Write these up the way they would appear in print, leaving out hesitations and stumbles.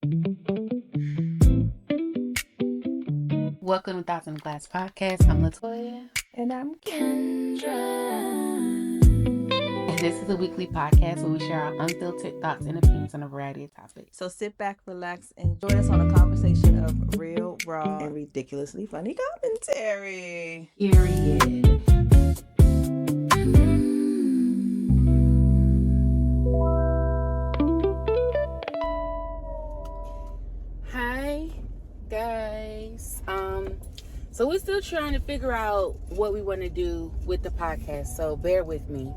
Welcome to Thoughts in the Glass podcast. I'm LaToya. And I'm Kendra. And this is a weekly podcast where we share our unfiltered thoughts and opinions on a variety of topics. So sit back, relax, and join us on a conversation of real, raw, and ridiculously funny commentary. Period. Hi, guys. So we're still trying to figure out what we want to do with the podcast, so bear with me.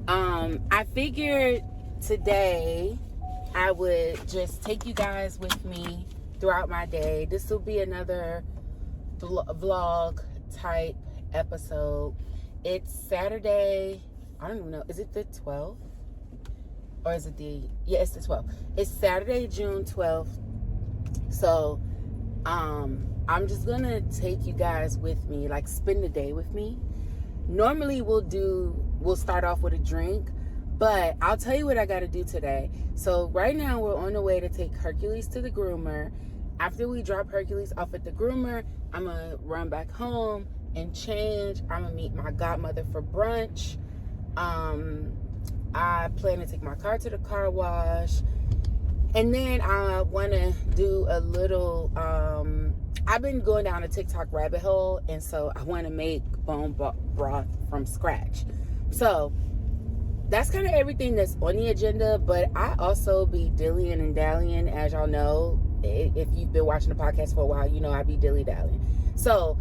I figured today I would just take you guys with me throughout my day. This will be another vlog type episode. It's Saturday. I don't even know. Is it the 12th? Or is it it's the 12th. It's Saturday, June 12th. So, I'm just gonna take you guys with me, like spend the day with me. Normally we'll start off with a drink, but I'll tell you what I gotta do today. So right now we're on the way to take Hercules to the groomer. After we drop Hercules off at the groomer, I'm gonna run back home and change. I'm gonna meet my godmother for brunch. I plan to take my car to the car wash. And then I want to do a little, I've been going down a TikTok rabbit hole, and so I want to make bone broth from scratch. So that's kind of everything that's on the agenda, but I also be dillying and dallying, as y'all know. If you've been watching the podcast for a while, you know I be dilly-dallying. So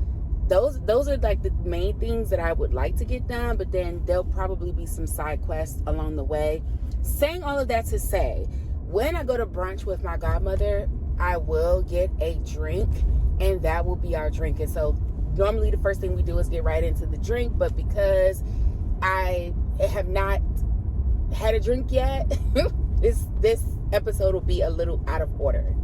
those are like the main things that I would like to get done, but then there'll probably be some side quests along the way. Saying all of that to say, when I go to brunch with my godmother, I will get a drink, and that will be our drink. And so normally the first thing we do is get right into the drink, but because I have not had a drink yet, this episode will be a little out of order.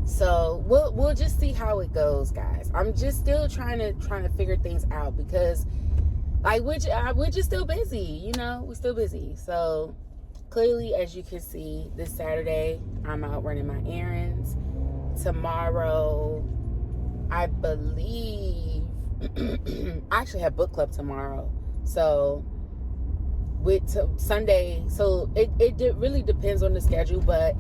So we'll just see how it goes, guys. I'm just still trying to figure things out because like we're just still busy, you know, we're still busy. So clearly, as you can see, this Saturday, I'm out running my errands. Tomorrow, I believe, I actually have book club tomorrow. So, Sunday, so it really depends on the schedule, but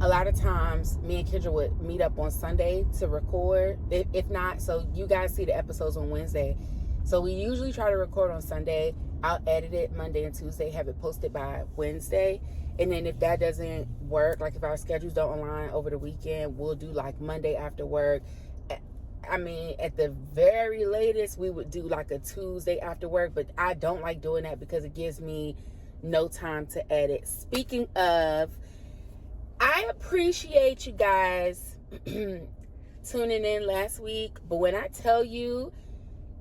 a lot of times, me and Kendra would meet up on Sunday to record. If not, so you guys see the episodes on Wednesday. So we usually try to record on Sunday. I'll edit it Monday and Tuesday, have it posted by Wednesday. And then if that doesn't work, like if our schedules don't align over the weekend, we'll do like Monday after work. I mean, at the very latest, we would do like a Tuesday after work, but I don't like doing that because it gives me no time to edit. Speaking of, I appreciate you guys tuning in last week, but when I tell you,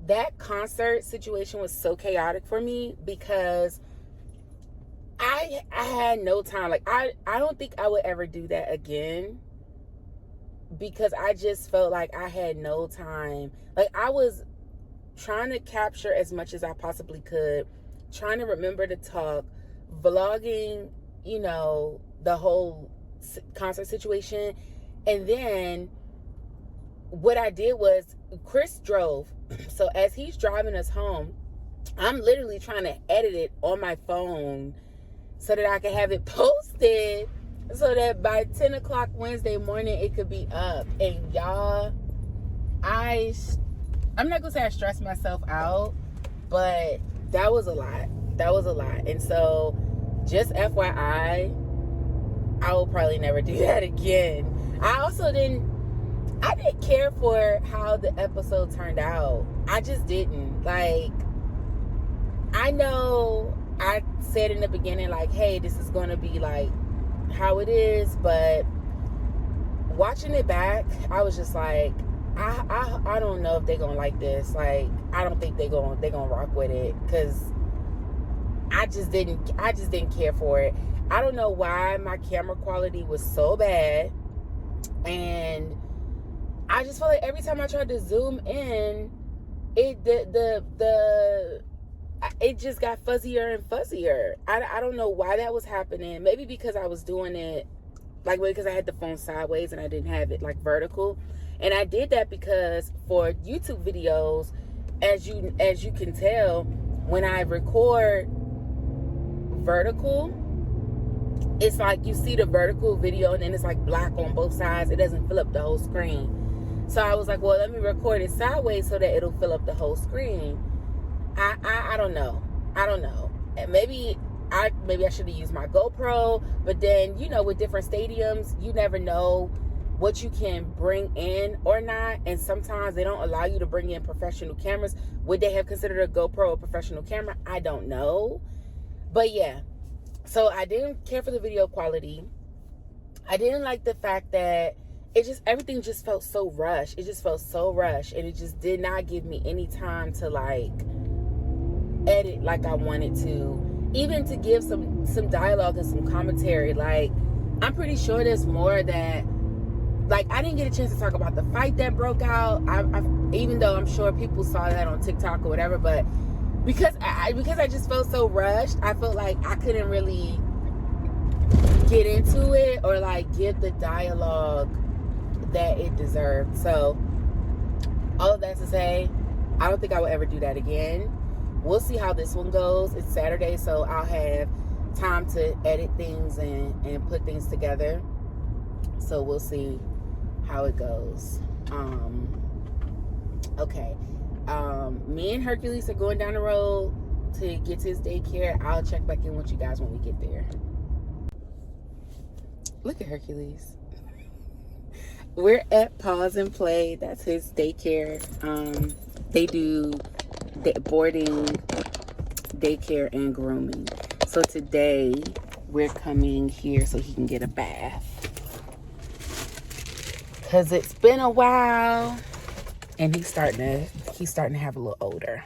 that concert situation was so chaotic for me because I had no time. Like, I don't think I would ever do that again because I just felt like I had no time. Like, I was trying to capture as much as I possibly could, trying to remember to talk, vlogging, you know, the whole concert situation. And then what I did was Chris drove. So as he's driving us home, I'm literally trying to edit it on my phone so that I can have it posted so that by 10 o'clock Wednesday morning, it could be up. And y'all, I'm not gonna say I stressed myself out, but that was a lot. And so just FYI, I will probably never do that again. I didn't care for how the episode turned out. I just didn't. Like, I know I said in the beginning, like, hey, this is going to be like how it is, but watching it back, I was just like, I don't know if they're going to like this. Like, I don't think they're going to rock with it because I just didn't care for it. I don't know why my camera quality was so bad, and I just felt like every time I tried to zoom in, the it just got fuzzier and fuzzier. I don't know why that was happening. Maybe because I was doing it like because I had the phone sideways and I didn't have it like vertical. And I did that because for YouTube videos, as you can tell, when I record vertical, it's like you see the vertical video and then it's like black on both sides. It doesn't fill up the whole screen. So I was like, well, let me record it sideways so that it'll fill up the whole screen. I don't know. And maybe I should have used my GoPro, but then, you know, with different stadiums, you never know what you can bring in or not. And sometimes they don't allow you to bring in professional cameras. Would they have considered a GoPro a professional camera? I don't know. But yeah, so I didn't care for the video quality. I didn't like the fact that everything just felt so rushed. It just felt so rushed, and it just did not give me any time to like edit like I wanted to, even to give some dialogue and some commentary. Like, I'm pretty sure there's more that, like, I didn't get a chance to talk about the fight that broke out. I even though I'm sure people saw that on TikTok or whatever, but because I just felt so rushed, I felt like I couldn't really get into it or like give the dialogue that it deserved. So all of that to say, I don't think I will ever do that again. We'll see how this one goes. It's Saturday, so I'll have time to edit things and put things together. So we'll see how it goes. Okay. Me and Hercules are going down the road to get to his daycare. I'll check back in with you guys when we get there. Look at Hercules. We're at Paws and Play. That's his daycare. They do boarding, daycare, and grooming. So today we're coming here so he can get a bath. Cause it's been a while, and he's starting to have a little odor.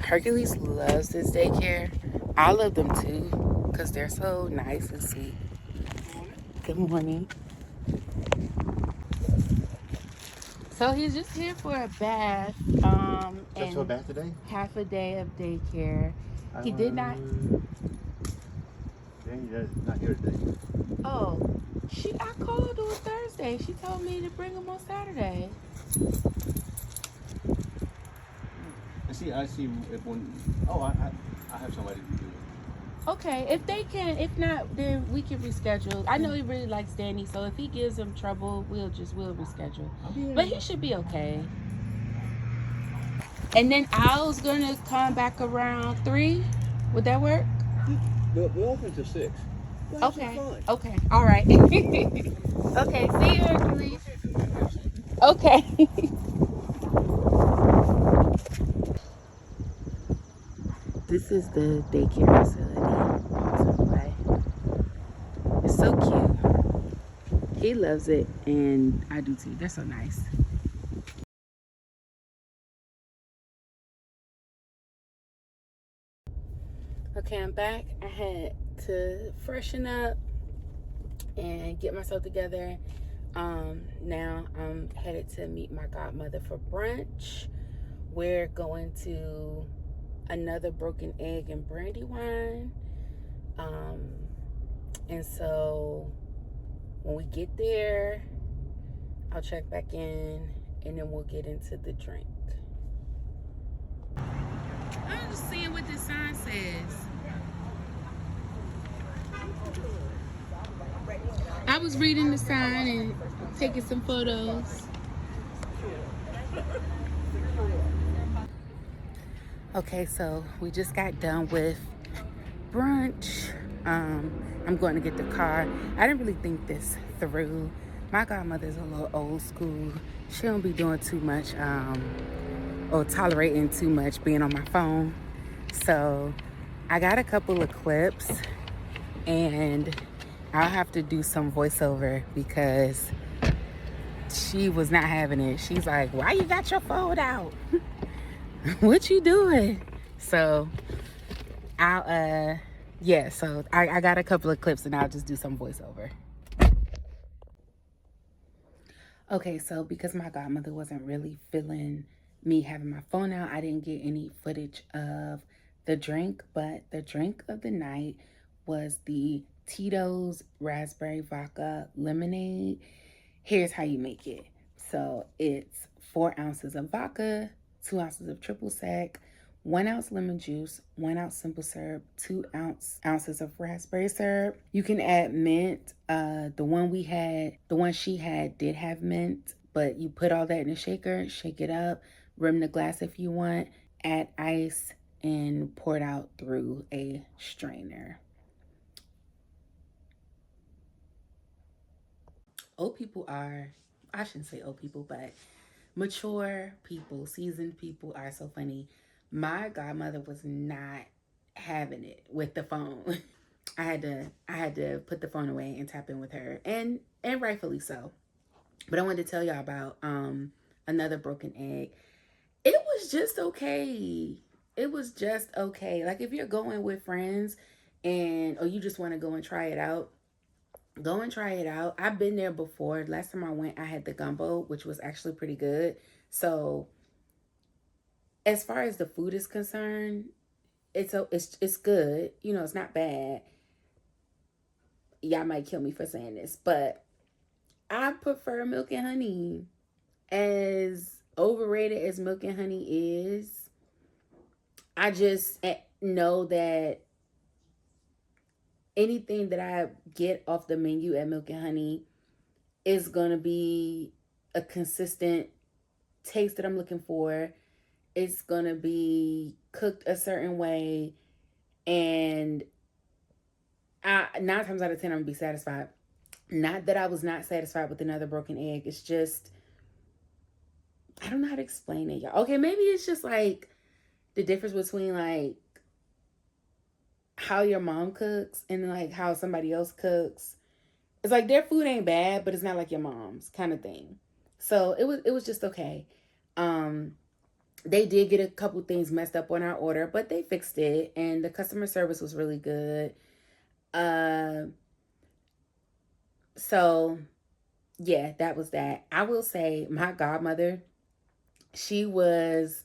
Hercules loves this daycare. I love them too, cause they're so nice and sweet. Good morning. So he's just here for a bath. Just for a bath today? Half a day of daycare. He did not. Danny's not here today. Oh, I called on Thursday. She told me to bring him on Saturday. I see if one. Oh, I have somebody to do it. Okay, if they can, if not, then we can reschedule. I know he really likes Danny, so if he gives him trouble, we'll reschedule. But he should be okay. And then Al's gonna come back around 3. Would that work? We're open to 6. Okay. Okay. All right. Okay. See you, Hercules. Okay. This is the daycare facility. It's so cute. He loves it, and I do too. They're so nice. Okay, I'm back. I had to freshen up and get myself together. Now I'm headed to meet my godmother for brunch. We're going to another Broken Egg and Brandywine. And so when we get there, I'll check back in and then we'll get into the drink. I'm just seeing what this sign says. I was reading the sign and taking some photos. Okay, so we just got done with brunch. I'm going to get the car. I didn't really think this through. My godmother's a little old school. She don't be doing too much or tolerating too much being on my phone. So I got a couple of clips and I'll have to do some voiceover because she was not having it. She's like, why you got your phone out? What you doing? So I'll so I got a couple of clips and I'll just do some voiceover. Okay, so because my godmother wasn't really feeling me having my phone out, I didn't get any footage of the drink, but the drink of the night was the Tito's raspberry vodka lemonade. Here's how you make it. So it's 4 ounces of vodka, 2 ounces of triple sec, 1 ounce lemon juice, 1 ounce simple syrup, ounces of raspberry syrup. You can add mint. The one she had did have mint, but you put all that in a shaker, shake it up, rim the glass if you want, add ice, and pour it out through a strainer. Old people are, I shouldn't say old people, but mature people, seasoned people are so funny. My godmother was not having it with the phone. I had to put the phone away and tap in with her, and rightfully so. But I wanted to tell y'all about another broken egg. It was just okay. It was just okay. Like if you're going with friends or you just want to go and try it out, go and try it out. I've been there before. Last time I went, I had the gumbo, which was actually pretty good. So as far as the food is concerned, it's good. You know, it's not bad. Y'all might kill me for saying this, but I prefer milk and honey. As overrated as milk and honey is, I just know that anything that I get off the menu at Milk and Honey is going to be a consistent taste that I'm looking for. It's going to be cooked a certain way. And 9 times out of 10, I'm going to be satisfied. Not that I was not satisfied with another broken egg. It's just, I don't know how to explain it, y'all. Okay, maybe it's just like the difference between like how your mom cooks and like how somebody else cooks. It's like their food ain't bad, but it's not like your mom's kind of thing. So it was just okay. They did get a couple things messed up on our order, but they fixed it, and the customer service was really good. So yeah, that was that. I will say my godmother, she was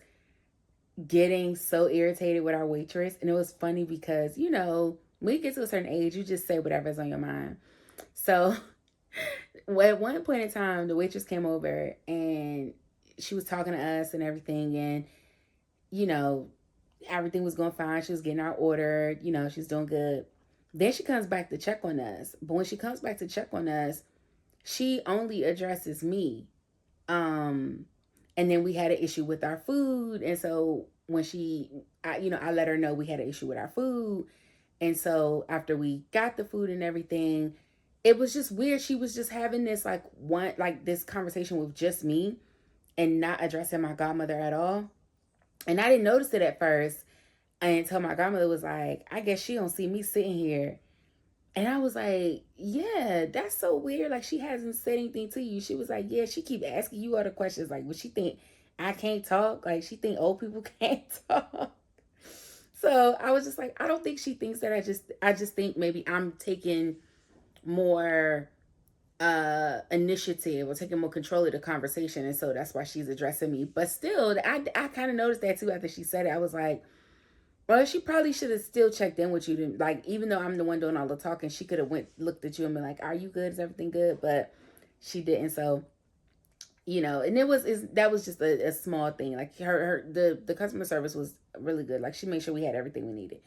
getting so irritated with our waitress, and it was funny because, you know, when you get to a certain age, you just say whatever's on your mind. So at one point in time, the waitress came over and she was talking to us and everything, and you know, everything was going fine. She was getting our order, you know, she's doing good. Then she comes back to check on us, but when she comes back to check on us, she only addresses me. And then we had an issue with our food, and so when I let her know we had an issue with our food, and so after we got the food and everything, it was just weird. She was just having this this conversation with just me and not addressing my godmother at all. And I didn't notice it at first until my godmother was like, I guess she don't see me sitting here. And I was like, yeah, that's so weird. Like, she hasn't said anything to you. She was like, yeah, she keep asking you other questions. Like, would she think I can't talk? Like, she think old people can't talk. So I was just like, I don't think she thinks that. I just think maybe I'm taking more initiative or taking more control of the conversation, and so that's why she's addressing me. But still, I kind of noticed that too after she said it. I was like, well, she probably should have still checked in with you. Like, even though I'm the one doing all the talking, she could have looked at you and been like, are you good? Is everything good? But she didn't. So, you know, and that was just a small thing. Like the customer service was really good. Like, she made sure we had everything we needed.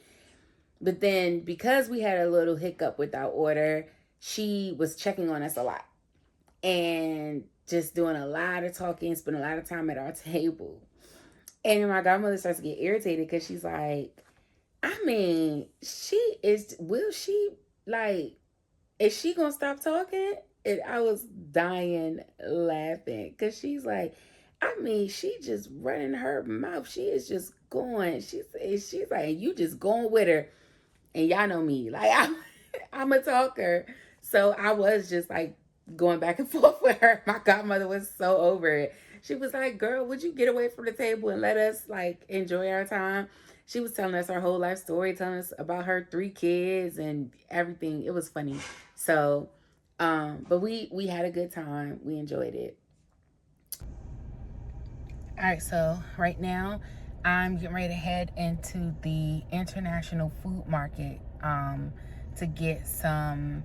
But then because we had a little hiccup with our order, she was checking on us a lot and just doing a lot of talking, spending a lot of time at our table. And my godmother starts to get irritated because she's like, I mean, is she gonna stop talking? And I was dying laughing because she's like, I mean, she just running her mouth. She is just going. She's like, you just going with her. And y'all know me, like I'm a talker. So I was just like going back and forth with her. My godmother was so over it. She was like, girl, would you get away from the table and let us like enjoy our time? She was telling us her whole life story, telling us about her 3 kids and everything. It was funny. So, but we had a good time. We enjoyed it. All right, so right now I'm getting ready to head into the International Food Market to get some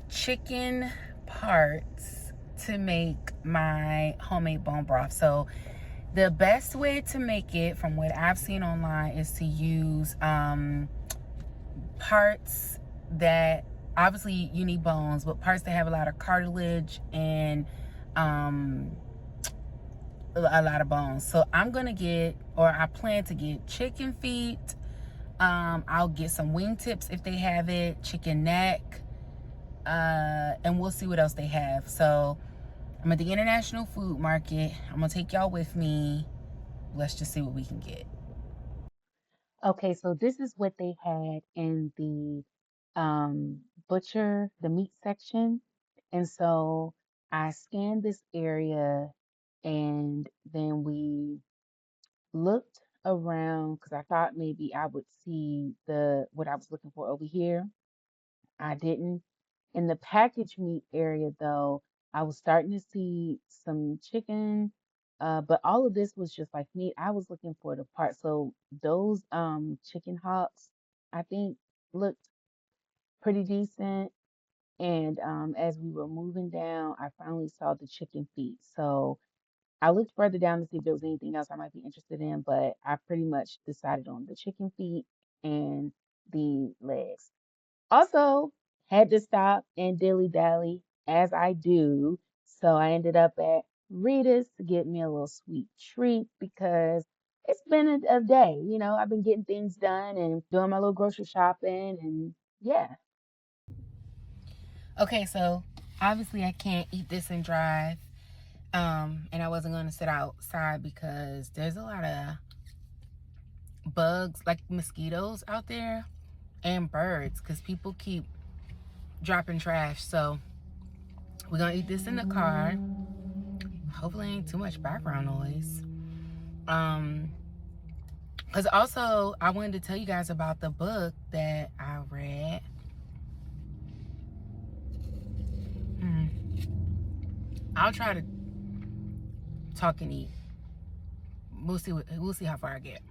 chicken parts to make my homemade bone broth. So the best way to make it, from what I've seen online, is to use parts that, obviously you need bones, but parts that have a lot of cartilage and a lot of bones. So I'm gonna get, or I plan to get, chicken feet. I'll get some wingtips if they have it, chicken neck, and we'll see what else they have. So I'm at the International Food Market. I'm gonna take y'all with me. Let's just see what we can get. Okay, so this is what they had in the butcher, the meat section. And so I scanned this area, and then we looked around because I thought maybe I would see the what I was looking for over here. I didn't. In the packaged meat area, though, I was starting to see some chicken, but all of this was just like meat. I was looking for the part. So those chicken hocks, I think, looked pretty decent. And as we were moving down, I finally saw the chicken feet. So I looked further down to see if there was anything else I might be interested in, but I pretty much decided on the chicken feet and the legs. Also, had to stop and dilly dally as I do. So I ended up at Rita's to get me a little sweet treat because it's been a day. You know, I've been getting things done and doing my little grocery shopping, and yeah. Okay, so obviously I can't eat this and drive. And I wasn't gonna sit outside because there's a lot of bugs, like mosquitoes out there, and birds, because people keep dropping trash. So we're gonna eat this in the car. Hopefully ain't too much background noise. Because also I wanted to tell you guys about the book that I read. I'll try to talk and eat. We'll see how far I get.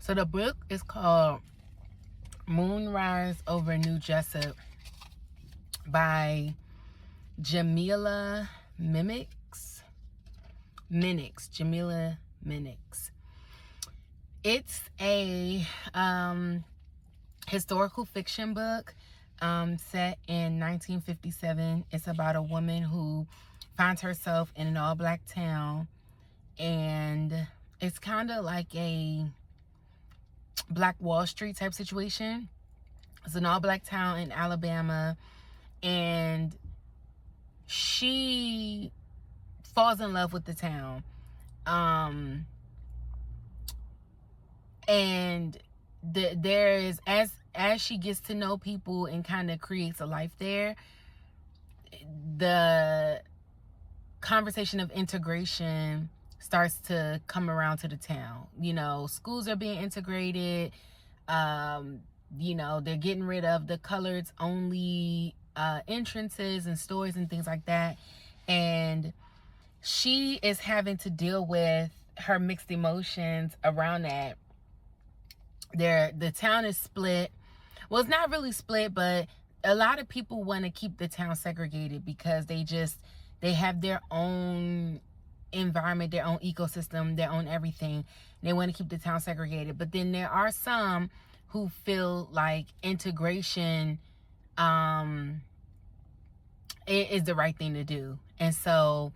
So the book is called Moonrise Over New Jessup by Jamila Minnicks. Jamila Minnicks. It's a historical fiction book set in 1957. It's about a woman who finds herself in an all-black town, and it's kind of like a Black Wall Street type situation. It's an all-black town in Alabama, and she falls in love with the town. And there is, as she gets to know people and kind of creates a life there, the conversation of integration starts to come around to the town. You know, schools are being integrated. You know, they're getting rid of the coloreds only entrances and stores and things like that. And she is having to deal with her mixed emotions around that. The town is split. Well, it's not really split, but a lot of people want to keep the town segregated because they have their own environment, their own ecosystem, their own everything. They want to keep the town segregated. But then there are some who feel like integration is the right thing to do. And so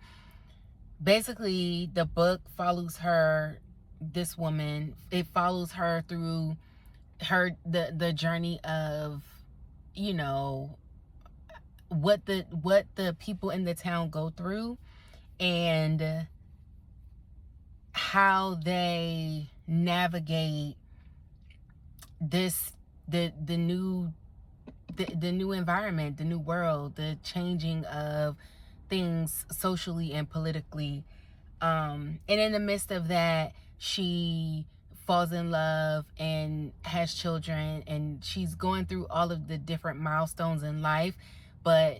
basically the book follows this woman. It follows her through the journey of, you know, what the people in the town go through, and how they navigate the new environment, the new world, the changing of things socially and politically. And in the midst of that, she falls in love and has children, and she's going through all of the different milestones in life. But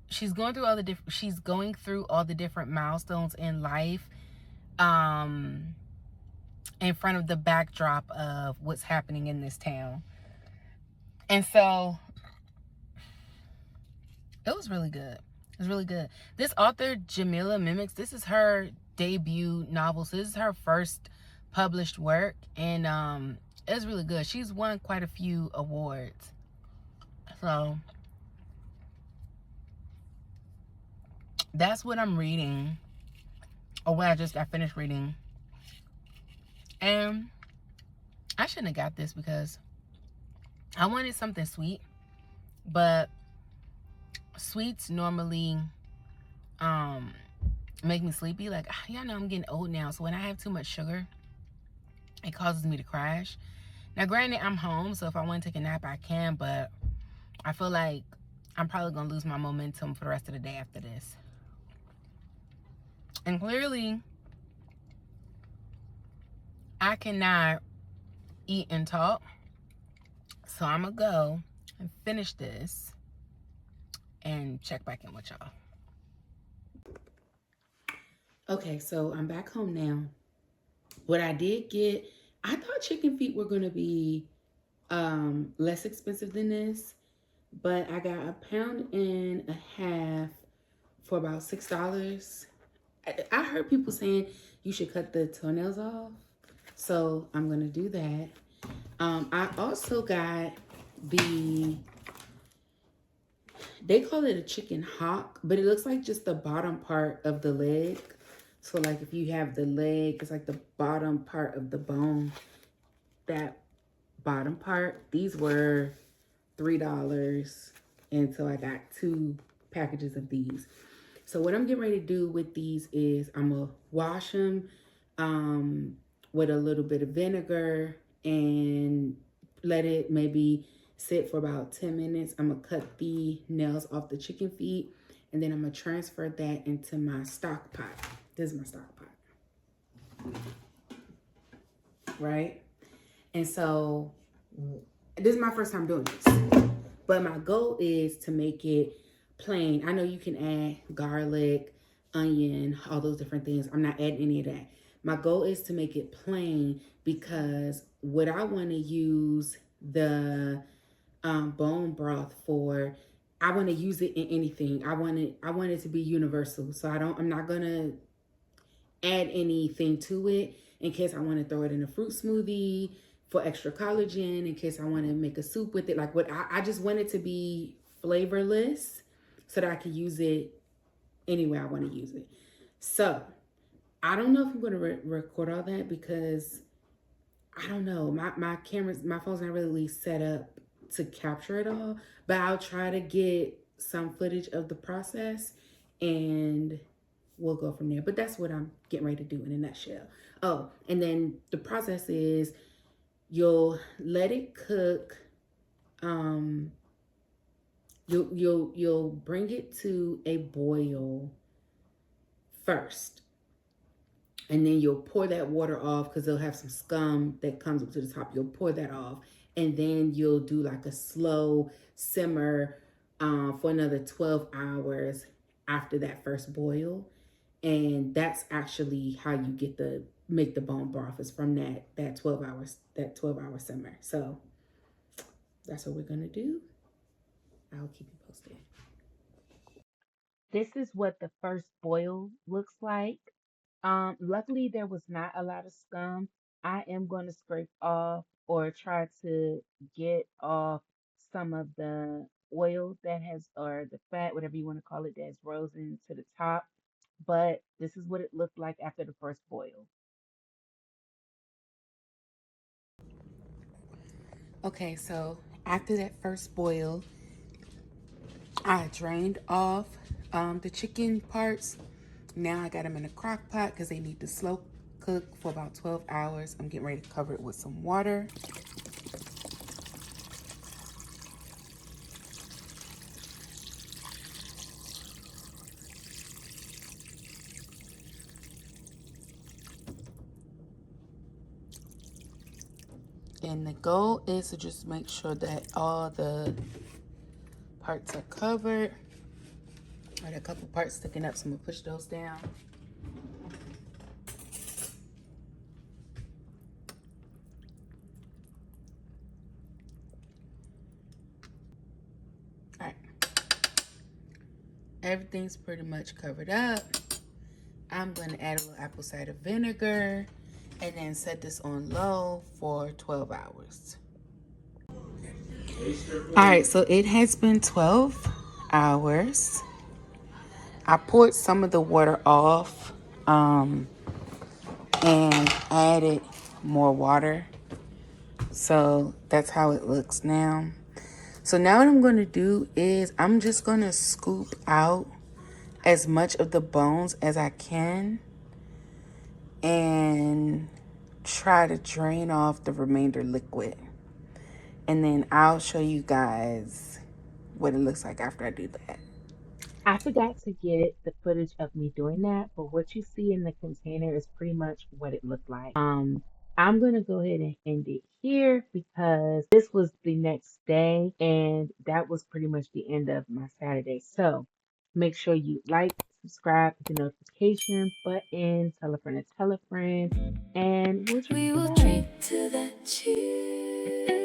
she's going through all the different milestones in life, in front of the backdrop of what's happening in this town. And so it was really good. It was really good. This author, Jamila Minnicks, this is her debut novel. So this is her first published work. And it was really good. She's won quite a few awards. So that's what I'm reading. Or what I just got finished reading. And I shouldn't have got this because I wanted something sweet. But sweets normally make me sleepy. Like, y'all know I'm getting old now, so when I have too much sugar, it causes me to crash. Now granted, I'm home, so if I want to take a nap, I can, but I feel like I'm probably gonna lose my momentum for the rest of the day after this. And clearly I cannot eat and talk, so I'm gonna go and finish this and check back in with y'all. Okay, so I'm back home now. What I did get, I thought chicken feet were gonna be less expensive than this, but I got 1.5 pounds for about $6. I heard people saying you should cut the toenails off, so I'm gonna do that. I also got they call it a chicken hock, but it looks like just the bottom part of the leg. So like if you have the leg, it's like the bottom part of the bone, that bottom part. These were $3, and so I got 2 packages of these. So what I'm getting ready to do with these is I'm gonna wash them with a little bit of vinegar and let it maybe sit for about 10 minutes. I'm gonna cut the nails off the chicken feet, and then I'm gonna transfer that into my stock pot. This is my stock pot, right? And so this is my first time doing this, but my goal is to make it plain. I know you can add garlic, onion, all those different things. I'm not adding any of that. My goal is to make it plain because what I want to use the bone broth for, I want to use it in anything. I want it to be universal. So I'm not gonna add anything to it in case I want to throw it in a fruit smoothie for extra collagen, in case I want to make a soup with it. Like I just want it to be flavorless so that I can use it any way I want to use it. So I don't know if I'm going to record all that because I don't know. My phone's not really set up to capture it all, but I'll try to get some footage of the process and we'll go from there. But that's what I'm getting ready to do in a nutshell. Oh, and then the process is you'll let it cook. You'll bring it to a boil first. And then you'll pour that water off because they'll have some scum that comes up to the top. You'll pour that off. And then you'll do like a slow simmer for another 12 hours after that first boil. And that's actually how you make the bone broth, is from that 12 hour simmer. So that's what we're gonna do. I'll keep you posted. This is what the first boil looks like. Luckily there was not a lot of scum. I am going to scrape off or try to get off some of the oil that has, or the fat, whatever you want to call it, that's risen to the top. But this is what it looked like after the first boil. Okay, so after that first boil, I drained off the chicken parts. Now I got them in a crock pot because they need to slow cook for about 12 hours. I'm getting ready to cover it with some water. And the goal is to just make sure that all the parts are covered. Got a couple parts sticking up, so I'm gonna push those down. All right. Everything's pretty much covered up. I'm gonna add a little apple cider vinegar and then set this on low for 12 hours. All right, so it has been 12 hours. I poured some of the water off and added more water. So that's how it looks now. So now what I'm going to do is I'm just going to scoop out as much of the bones as I can and try to drain off the remainder liquid. And then I'll show you guys what it looks like after I do that. I forgot to get the footage of me doing that, but what you see in the container is pretty much what it looked like. I'm gonna go ahead and end it here because this was the next day and that was pretty much the end of my Saturday. So make sure you like, subscribe, hit the notification button, tell a friend to tell a friend, and we'll drink to that.